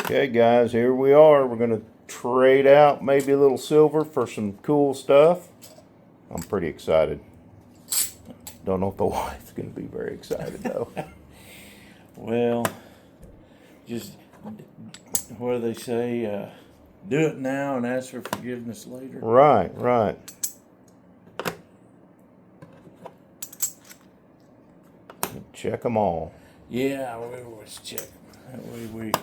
Okay, guys, here we are. We're going to trade out maybe a little silver for some cool stuff. I'm pretty excited. Don't know if the wife's going to be very excited, though. Well, just what do they say? Do it now and ask for forgiveness later. Right. Check them all. Yeah, we always check them. That way we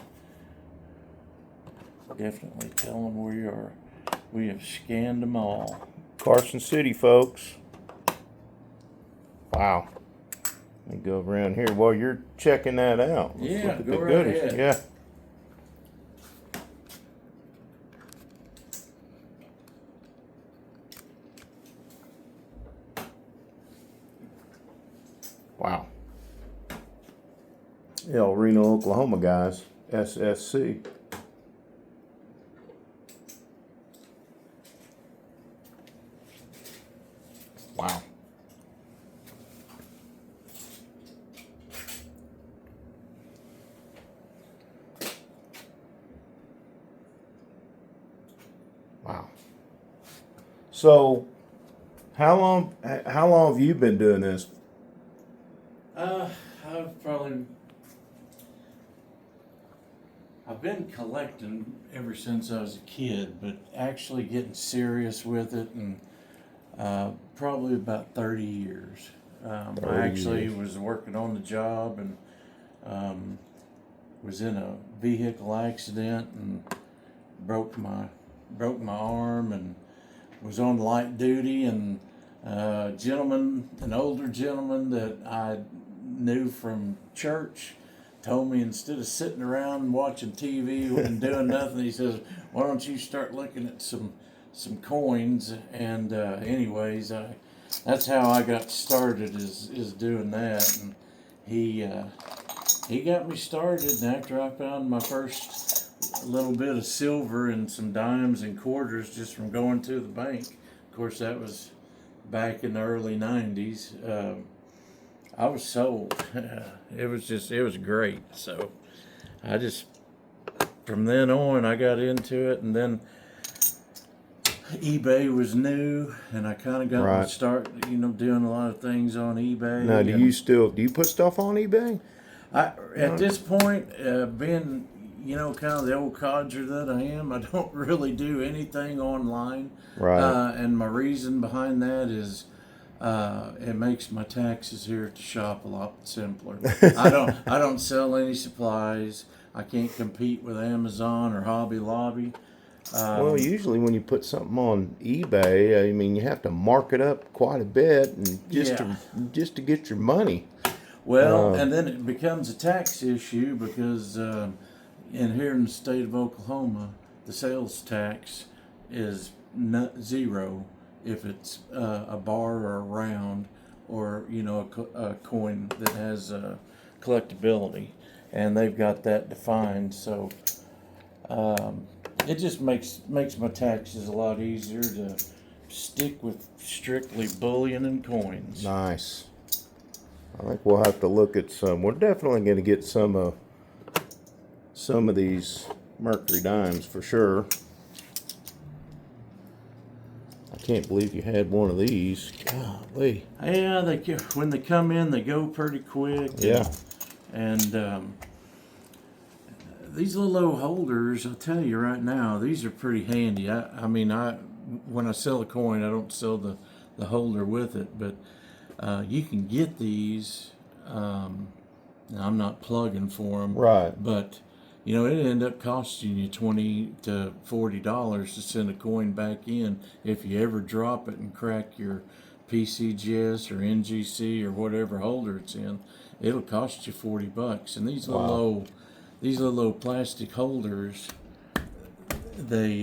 definitely tell them we have scanned them all. Carson City, folks. Wow. Let me go around here while you're checking that out. Let's Yeah, look at go the right goodies. ahead. Yeah. Wow. El Reno, Oklahoma, guys. SSC. Wow. Wow. So, how long have you been doing this? I've been collecting ever since I was a kid, but actually getting serious with it, and probably about 30 years. 30 I actually years. was working on the job and was in a vehicle accident and broke my arm, and was on light duty, and an older gentleman that I knew from church told me, instead of sitting around and watching TV and doing nothing, he says, why don't you start looking at some coins? And anyways, that's how I got started, is doing that. And he got me started, and after I found my first little bit of silver and some dimes and quarters just from going to the bank, of course that was back in the early 90s, I was sold. It was great. So I just, from then on, I got into it, and then eBay was new, and I kind of got my start, doing a lot of things on eBay. Now, do you put stuff on eBay? At this point, being, kind of the old codger that I am, I don't really do anything online. Right. And my reason behind that is, it makes my taxes here at the shop a lot simpler. I don't sell any supplies. I can't compete with Amazon or Hobby Lobby. Well, usually when you put something on eBay, I mean, you have to mark it up quite a bit, and just to get your money. Well, and then it becomes a tax issue because here in the state of Oklahoma, the sales tax is zero if it's a bar or a round, or a coin that has collectability, and they've got that defined. So it just makes my taxes a lot easier to stick with strictly bullion and coins. Nice. I think we'll have to look at some. We're definitely going to get some of these Mercury dimes for sure. I can't believe you had one of these. Golly. Yeah, when they come in, they go pretty quick. Yeah. And these little old holders, I'll tell you right now, these are pretty handy. When I sell a coin, I don't sell the holder with it, but you can get these. Now I'm not plugging for them, right? But it ended up costing you $20 to $40 to send a coin back in. If you ever drop it and crack your PCGS or NGC or whatever holder it's in, it'll cost you $40. And these little old plastic holders, they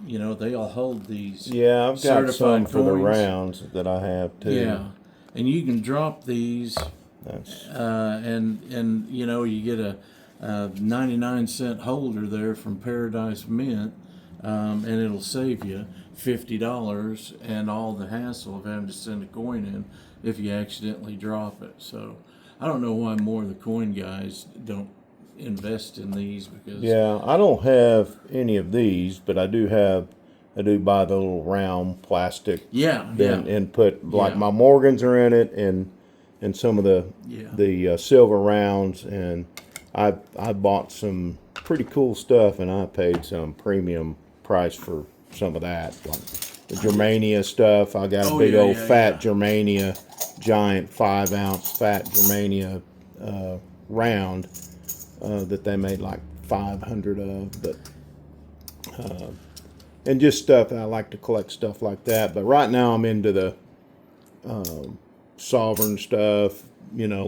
they'll hold these. Yeah, I've got some for the coins. rounds that I have too. Yeah, and you can drop these. That's and you get a 99-cent holder there from Paradise Mint, and it'll save you $50 and all the hassle of having to send a coin in if you accidentally drop it. So I don't know why more of the coin guys don't invest in these because Yeah, I don't have any of these, but I do buy the little round plastic. yeah, And put like Yeah. my Morgans are in it, and some of Yeah. the silver rounds, and I bought some pretty cool stuff, and I paid some premium price for some of that, like the Germania stuff. I got a Oh, big yeah, old yeah, fat yeah. Germania, giant 5 ounce fat Germania round that they made like 500 of, but and just stuff. I like to collect stuff like that. But right now I'm into the sovereign stuff,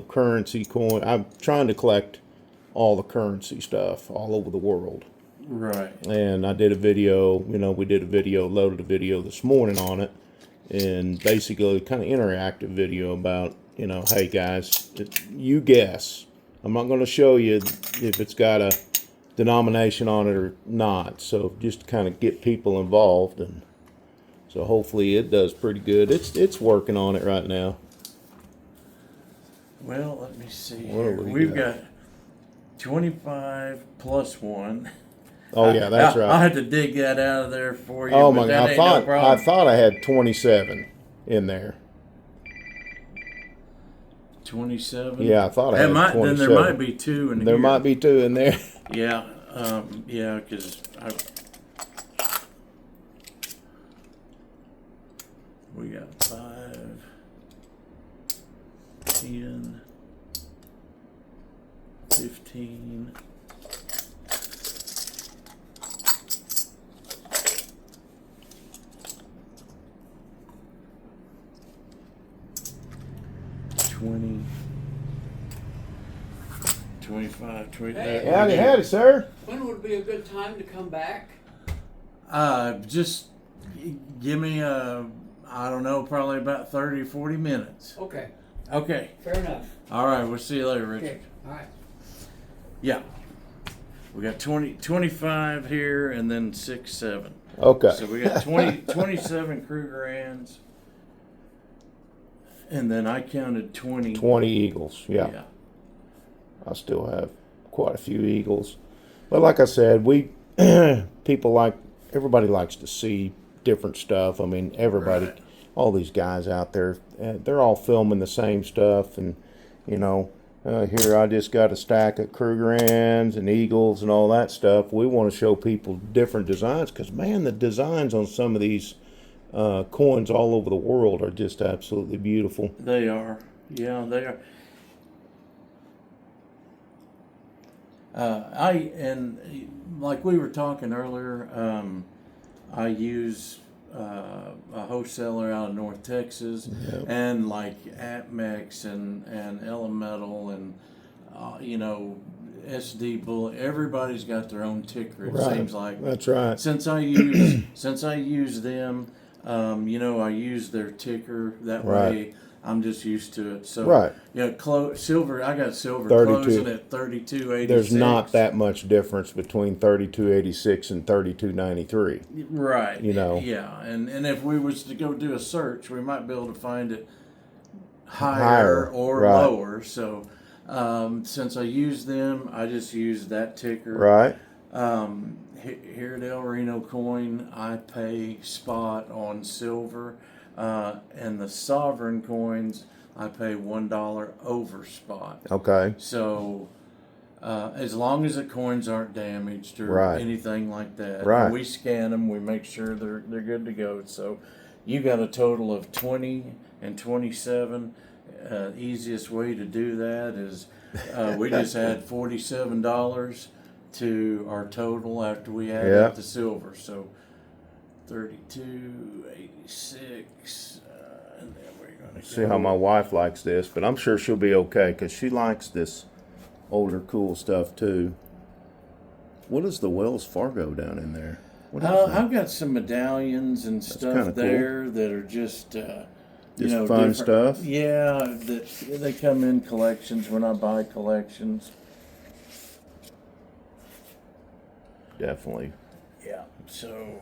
currency coin. I'm trying to collect all the currency stuff all over the world. Right. And I did a video, we did a video, loaded a video this morning on it, and basically kind of interactive video about, hey guys, you guess. I'm not going to show you if it's got a denomination on it or not. So just to kind of get people involved, and so hopefully it does pretty good. It's working on it right now. Well, let me see What here. do we We've got? got 25 plus 1. Oh yeah, that's I right. had to dig that out of there for you. Oh but my that God, ain't no I problem. thought I had 27 in there. 27. Yeah, I thought I had Then 27. there might be 2 in There here. might be 2 in there. Yeah, yeah, because we got 5, 10, 15. $20, 25, 20. Howdy, howdy, sir. When would be a good time to come back? Just give me I don't know, probably about 30 or 40 minutes. Okay, Okay. fair enough. All right, we'll see you later, Richard. Okay, all right. Yeah. We got 25 here and then 6, 7. Okay. So we got 27 Kruger hands. And then I counted 20. 20 eagles. Yeah. I still have quite a few eagles. But like I said, everybody likes to see different stuff. I mean, everybody, Right. all these guys out there, they're all filming the same stuff. And, here I just got a stack of Kruger Ants and eagles and all that stuff. We want to show people different designs because, man, the designs on some of these coins all over the world are just absolutely beautiful. They are. Yeah, they are. Like we were talking earlier, I use a wholesaler out of North Texas, Yep. and like Atmex and Elemental and SD Bullet. Everybody's got their own ticker. It Right. seems like That's right. since I use them, I use their ticker that Right. way. I'm just used to it. So Right. yeah, silver. I got silver 32. closing at 32.86. There's not that much difference between 32.86 and 32.93. right. Yeah, and if we was to go do a search, we might be able to find it higher, Higher, or right. lower. So since I use them, I just use that ticker. Right. Here at El Reno Coin, I pay spot on silver, and the sovereign coins, I pay $1 over spot. Okay. So, as long as the coins aren't damaged or Right. anything like that, Right. we scan them. We make sure they're good to go. So, you got a total of 20 and 27. Easiest way to do that is we just add $47 to our total after we add Yeah. up the silver. So, 32.86, and then we're gonna See how my wife likes this, but I'm sure she'll be okay because she likes this older, cool stuff too. What is the Wells Fargo down in there? What is that? I've got some medallions and kinda stuff cool. there that are just Just fun different- stuff? Yeah, that they come in collections when I buy collections. Definitely. Yeah, so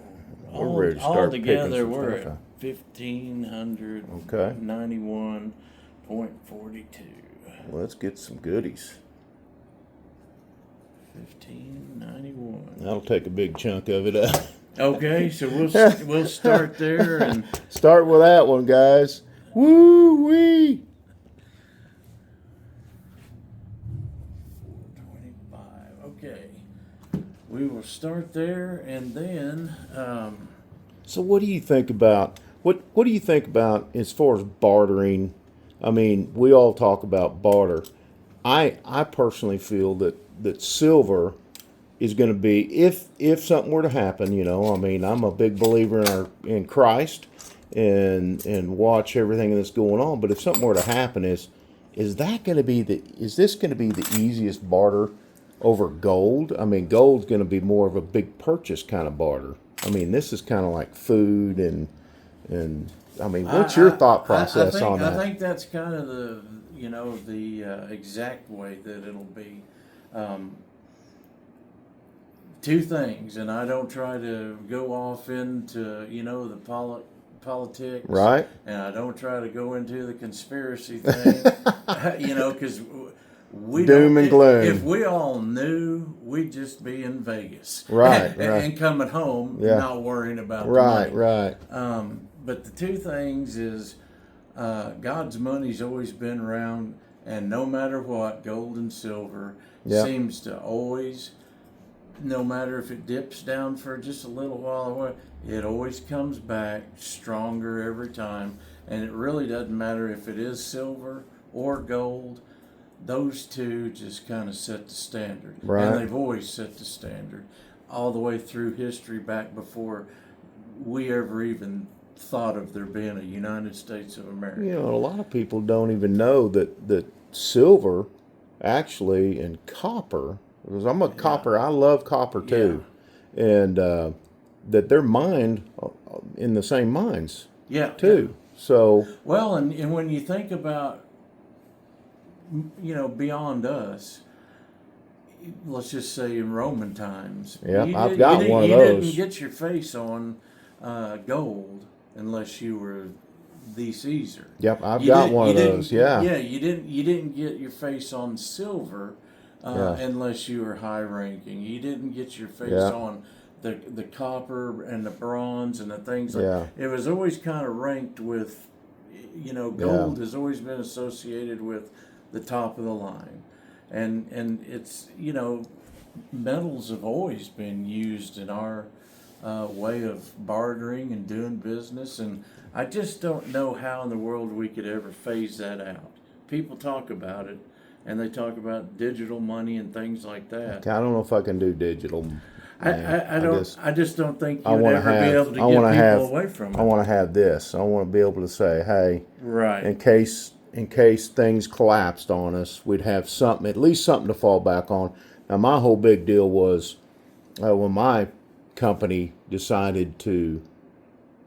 We're ready to start all picking together some we're stuff at 1,591.42. Well, let's get some goodies. 1591. That'll take a big chunk of it up. Okay, so we'll start there and Start with that one, guys. Woo wee! 425. Okay, we will start there and then. So, what do you think about what do you think about as far as bartering? I mean, we all talk about barter. I personally feel that silver is going to be, if something were to happen, you know. I mean, I'm a big believer in Christ and watch everything that's going on. But if something were to happen, is this going to be the easiest barter over gold? I mean, gold's going to be more of a big purchase kind of barter. I mean, this is kind of like food and I mean, what's your thought process on that? I think that's kind of the exact way that it'll be. Two things, and I don't try to go off into the politics, Right? And I don't try to go into the conspiracy thing, because we Doom and gloom. If we all knew, we'd just be in Vegas, Right, right. and coming home, Yeah. not worrying about the Right, money. right. But the two things is God's money's always been around, and no matter what, gold and silver Yeah. seems to always, no matter if it dips down for just a little while, it always comes back stronger every time. And it really doesn't matter if it is silver or gold. Those two just kind of set the standard. Right. And they've always set the standard all the way through history, back before we ever even thought of there being a United States of America. You know, a lot of people don't even know that silver actually and copper, because I'm a copper, I love copper too, and that they're mined in the same mines too. So well, and when you think about, beyond us, let's just say in Roman times, I've got one of you those. didn't get your face on gold unless you were the Caesar. Yep, I've got one of those. Yeah. Yeah, you didn't get your face on silver unless you were high ranking. You didn't get your face on the copper and the bronze and the things like it was always kind of ranked with, gold has always been associated with the top of the line. And it's, metals have always been used in our way of bartering and doing business, and I just don't know how in the world we could ever phase that out. People talk about it, and they talk about digital money and things like that. I don't know if I can do digital. I just don't think you'd ever be able to get people away from it. I want to have this. I want to be able to say, hey, right, in case things collapsed on us, we'd have something, at least something to fall back on. Now, my whole big deal was when my company decided to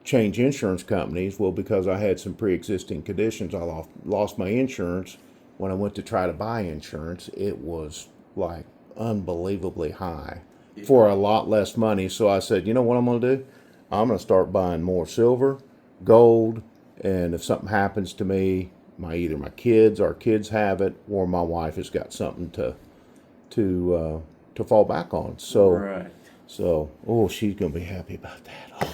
change insurance companies, well, because I had some pre-existing conditions, I lost my insurance. When I went to try to buy insurance, it was like unbelievably high for a lot less money. So I said, you know what I'm going to do? I'm going to start buying more silver, gold, and if something happens to me, either my kids, our kids have it, or my wife has got something to fall back on. So, right. So, she's gonna be happy about that.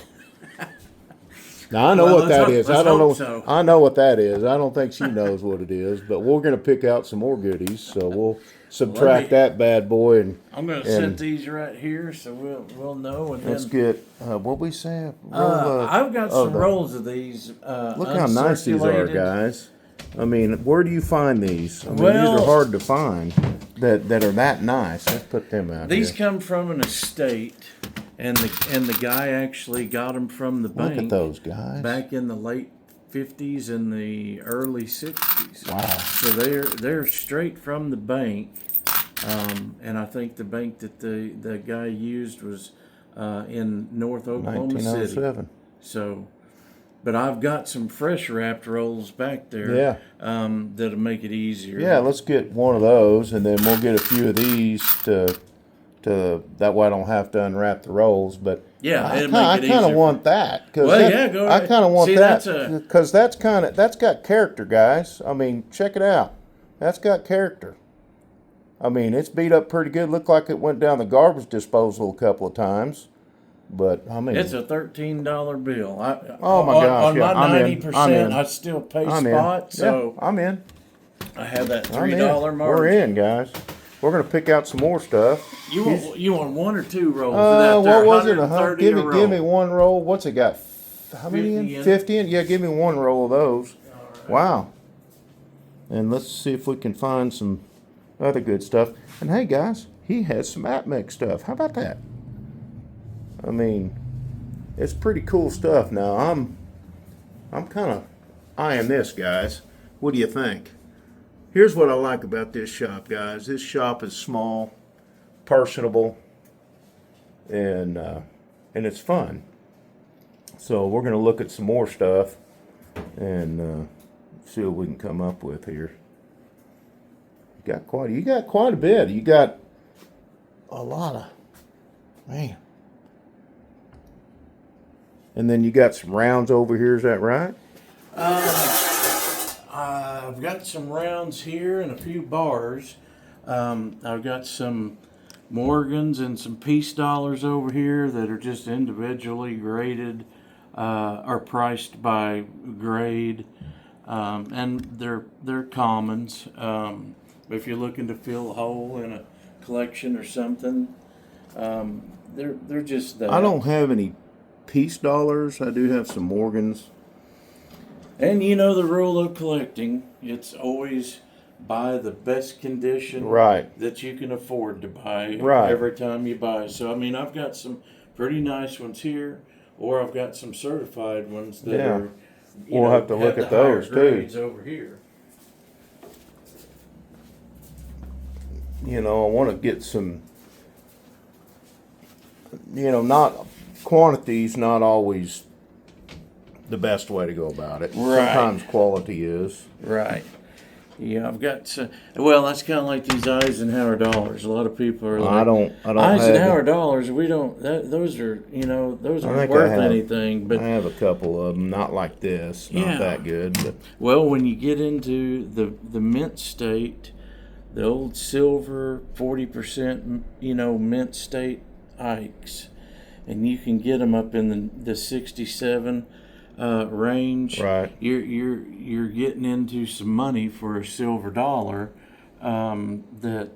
Now I know what that is. I don't know. So. I know what that is. I don't think she knows what it is, but we're gonna pick out some more goodies. So we'll subtract that bad boy, and I'm gonna set these right here so we'll know. And let's get what we say. I've got some rolls of these. Look how nice these are, guys. I mean, where do you find these? I mean, these are hard to find that are that nice. Let's put them out. These come from an estate, and the guy actually got them from the bank. Look at those guys. Back in the late 50s and the early 60s. Wow. So they're straight from the bank, and I think the bank that the guy used was in North Oklahoma City. 1907. So. But I've got some fresh wrapped rolls back there that'll make it easier. Yeah, let's get one of those, and then we'll get a few of these to that way I don't have to unwrap the rolls. But yeah, I kind of want that. Go ahead. I kind of want that because that's got character, guys. I mean, check it out. That's got character. I mean, it's beat up pretty good. Looked like it went down the garbage disposal a couple of times. But I mean, It's a $13 bill. oh my gosh! On Yeah, my I'm in. 90%, I still pay I'm spot, in. so Yeah, I'm in. I have that I'm in. $3 margin. We're in, guys. We're gonna pick out some more stuff. You want 1 or 2 rolls of that? What was it? 130 Give a me, roll. give me one roll. What's it got? How many 50 in? in. 50 in? Yeah, give me one roll of those. Alright. Wow. And let's see if we can find some other good stuff. And hey, guys, he has some AppMix stuff. How about that? I mean, it's pretty cool stuff. Now, I'm kind of eyeing this, guys. What do you think? Here's what I like about this shop, guys. This shop is small, personable, and it's fun. So we're going to look at some more stuff and see what we can come up with here. You got quite a bit. You got a lot of, man. And then you got some rounds over here. Is that right? I've got some rounds here and a few bars. I've got some Morgans and some piece dollars over here that are just individually graded, are priced by grade, and they're commons. If you're looking to fill a hole in a collection or something, they're just that. I don't have any piece dollars. I do have some Morgans. And you know the rule of collecting, it's always buy the best condition Right. that you can afford to buy Right. every time you buy. So I mean, I've got some pretty nice ones here, or I've got some certified ones that Yeah. are. We'll have to look at those, too. Grades over here. You know, I want to get some, not quantity's not always the best way to go about it. Right. Sometimes quality is. Right. Yeah, I've got. Well, that's kind of like these Eisenhower dollars. A lot of people are like, I don't Eisenhower have dollars. We don't. Those are, those I aren't think worth I have- anything. But I have a couple of them, not like this, not Yeah. that good. But well, when you get into the mint state, the old silver 40%, mint state Ikes, and you can get them up in the 67 range. Right. You're getting into some money for a silver dollar that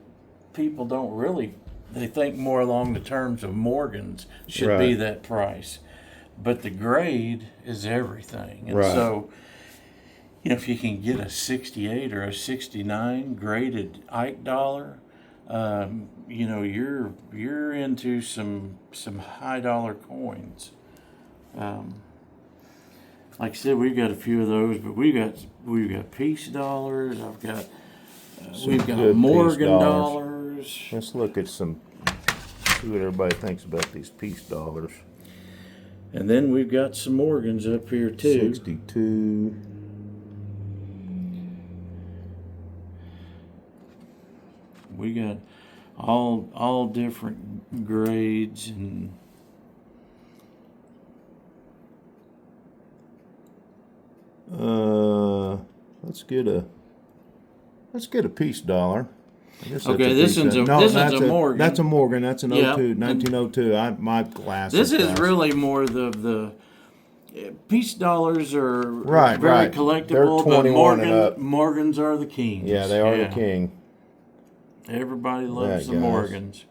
people don't really. They think more along the terms of Morgans should be Right. that price, but the grade is everything, and Right. so. If you can get a 68 or a 69 graded Ike dollar, you're into some high dollar coins. Like I said, we've got a few of those, but we've got piece dollars. We've got good Morgan piece dollars. let's look at see what everybody thinks about these piece dollars. And then we've got some Morgans up here too. 62. We got all different grades and let's get a piece dollar. I guess that's Okay, a this piece one's dollar. a- No, this that's one's a Morgan. That's a Morgan. That's an Yeah, 02, and- 1902. My glasses. this is guys. really more the piece dollars are Right, very right. collectible, They're but 21 and up. Morgans are the kings. Yeah, they are the king. Everybody loves Yeah, the guys. Morgans.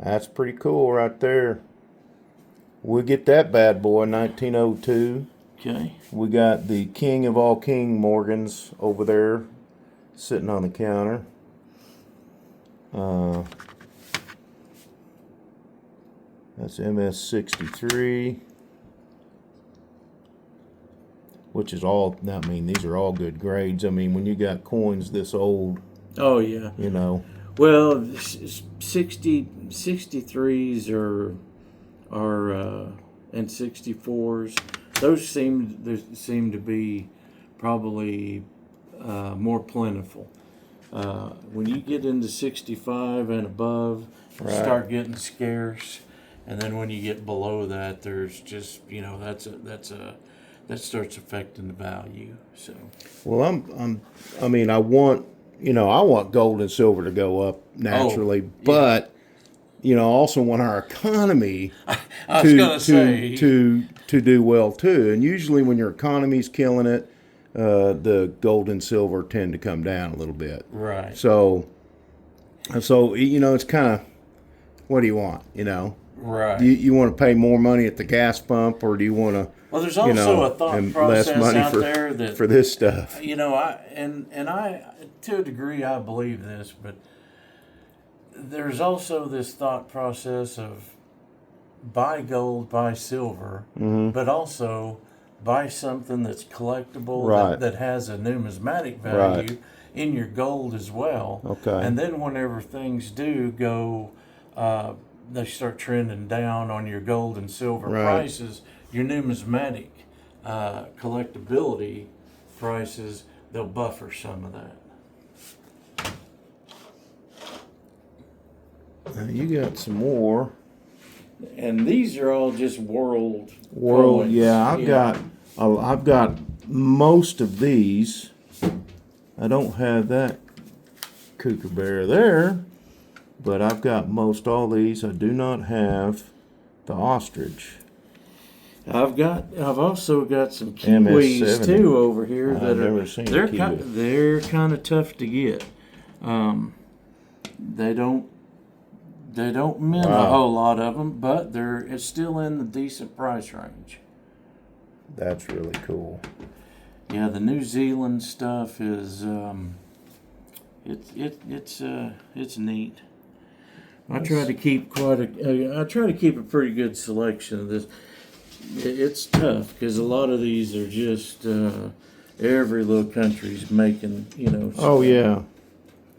That's pretty cool right there. We'll get that bad boy, 1902. Okay. We got the king of all king Morgans over there sitting on the counter. That's MS63, which is all, I mean, these are all good grades. I mean, when you got coins this old, Oh yeah. Well, 63s are and 64s. Those seem to be probably more plentiful. When you get into 65 and above, Right. start getting scarce, and then when you get below that, there's just that starts affecting the value. So well, I want, you know, I want gold and silver to go up naturally, but you know, I also want our economy I was gonna say to do well too. And usually, when your economy's killing it, the gold and silver tend to come down a little bit. right, So you know, it's kind of, what do you want? You know, right. you want to pay more money at the gas pump, or do you want to, Well, there's you also know, a thought and process less money out for there that for this stuff? you know, I to a degree I believe this, but there's also this thought process of buy gold, buy silver, but also buy something that's collectible Right. that has a numismatic value in your gold as well. Okay. And then whenever things do go, they start trending down on your gold and silver Right. prices, your numismatic collectability prices, they'll buffer some of that. Now you got some more. And these are all just world. World, coins. yeah, I've got most of these. I don't have that kookaburra there, but I've got most all these. I do not have the ostrich. I've also got some MS-70. kiwis too over here I've that are never seen a they're kiwi. they're kind of tough to get. They don't mint a Wow. whole lot of them, but it's still in the decent price range. That's really cool. Yeah, the New Zealand stuff is it's neat. I try to keep a pretty good selection of this. It's tough because a lot of these are just every little country's making, you know. Oh yeah,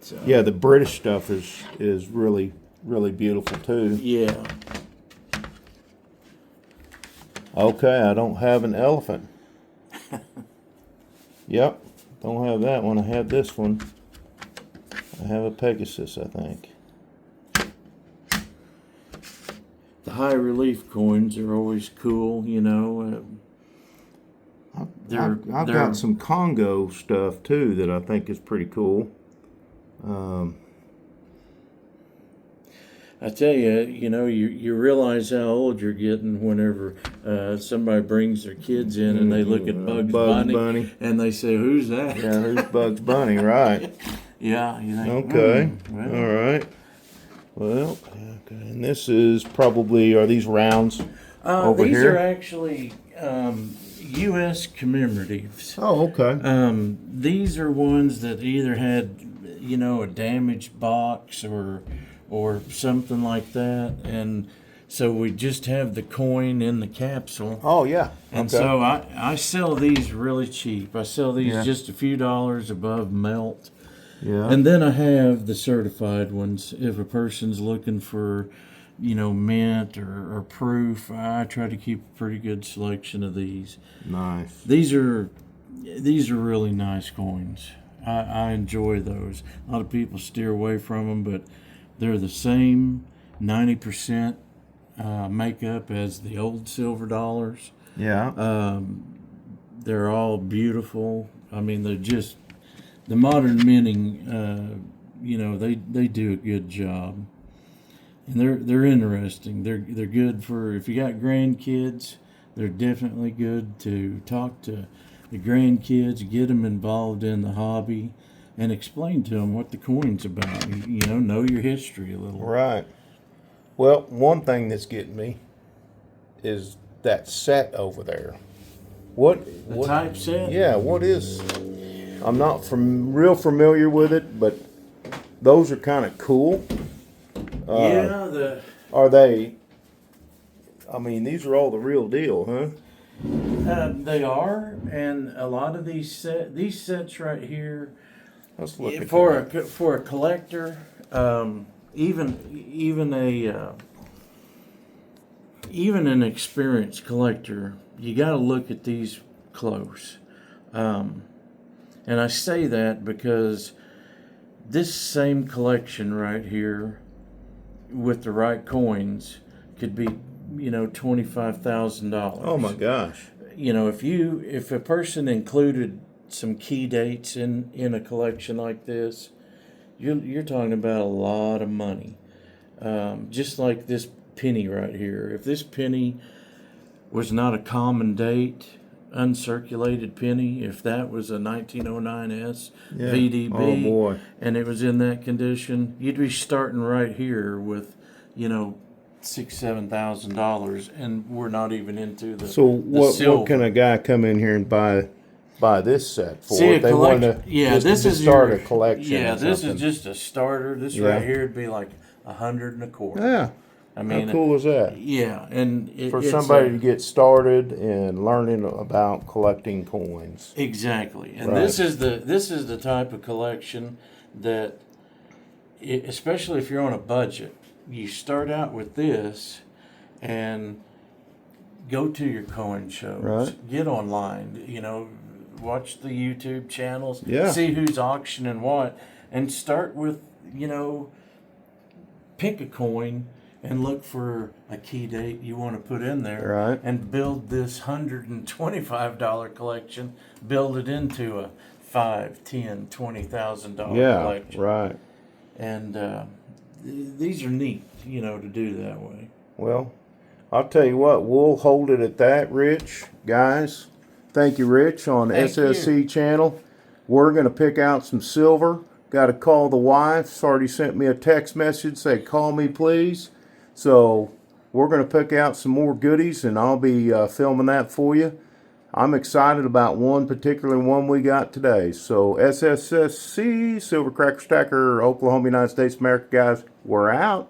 So, yeah. The British stuff is really beautiful too. yeah. Okay, I don't have an elephant. Yep, don't have that one. I have this one. I have a Pegasus, I think. The high relief coins are always cool, you know. I've got some Congo stuff too that I think is pretty cool. I tell you, you know, you realize how old you're getting whenever somebody brings their kids in and they look at Bugs Bunny and they say, "Who's that?" Yeah, who's Bugs Bunny, right? Yeah, you think, Okay, well. all right. Well, okay, and this is probably, are these rounds over these here? are actually U.S. commemoratives. Oh, okay. These are ones that either had, you know, a damaged box or something like that, and so we just have the coin in the capsule. Oh, yeah. And Okay. so I sell these really cheap. I sell these Yeah. just a few dollars above melt. Yeah. And then I have the certified ones. If a person's looking for, you know, mint or proof, I try to keep a pretty good selection of these. Nice. These are really nice coins. I enjoy those. A lot of people steer away from them, but they're the same 90% makeup as the old silver dollars. Yeah. They're all beautiful. I mean, they're just the modern minting. You know, they do a good job, and they're interesting. They're good for if you got grandkids. They're definitely good to talk to the grandkids, get them involved in the hobby, and explain to them what the coin's about. You know your history a little. Right. Well, one thing that's getting me is that set over there. What Type set? Yeah, what is? I'm not real familiar with it, but those are kind of cool. Yeah, Are they? I mean, these are all the real deal, huh? they are, and a lot of these sets right here. Let's look at For that. a collector, even an experienced collector, you got to look at these close. And I say that because this same collection right here, with the right coins, could be, you know, $25,000. Oh my gosh. You know, if a person included some key dates in a collection like this, you're talking about a lot of money. Just like this penny right here. If this penny was not a common date, uncirculated penny, if that was a 1909S Yeah. VDB, Oh, boy. and it was in that condition, you'd be starting right here with, $6,000-7,000, and we're not even into the So what silver. can a guy come in here and buy this set for? See, If they want to this is start your, a collection. Yeah, or this something. is just a starter. This Yeah. right here would be like $125. Yeah. I mean, How cool is that? yeah, and For it's somebody to get started and learning about collecting coins. exactly, and Right. this is the type of collection that, especially if you're on a budget, you start out with this, and go to your coin shows, Right. get online, watch the YouTube channels, Yeah. see who's auctioning what, and start with, pick a coin and look for a key date you want to put in there, Right. and build this $125 collection, build it into a $5, $10, $20,000 Yeah. collection. Right. And these are neat, to do that way. Well, I'll tell you what, we'll hold it at that, Rich. Guys, thank you, Rich, on the Thank SSC channel. We're going to pick out some silver. Got to call the wife. She's already sent me a text message, say, call me, please. So we're going to pick out some more goodies, and I'll be filming that for you. I'm excited about one particular one we got today. So SSSC, Silver Cracker Stacker, Oklahoma, United States, America, guys, we're out.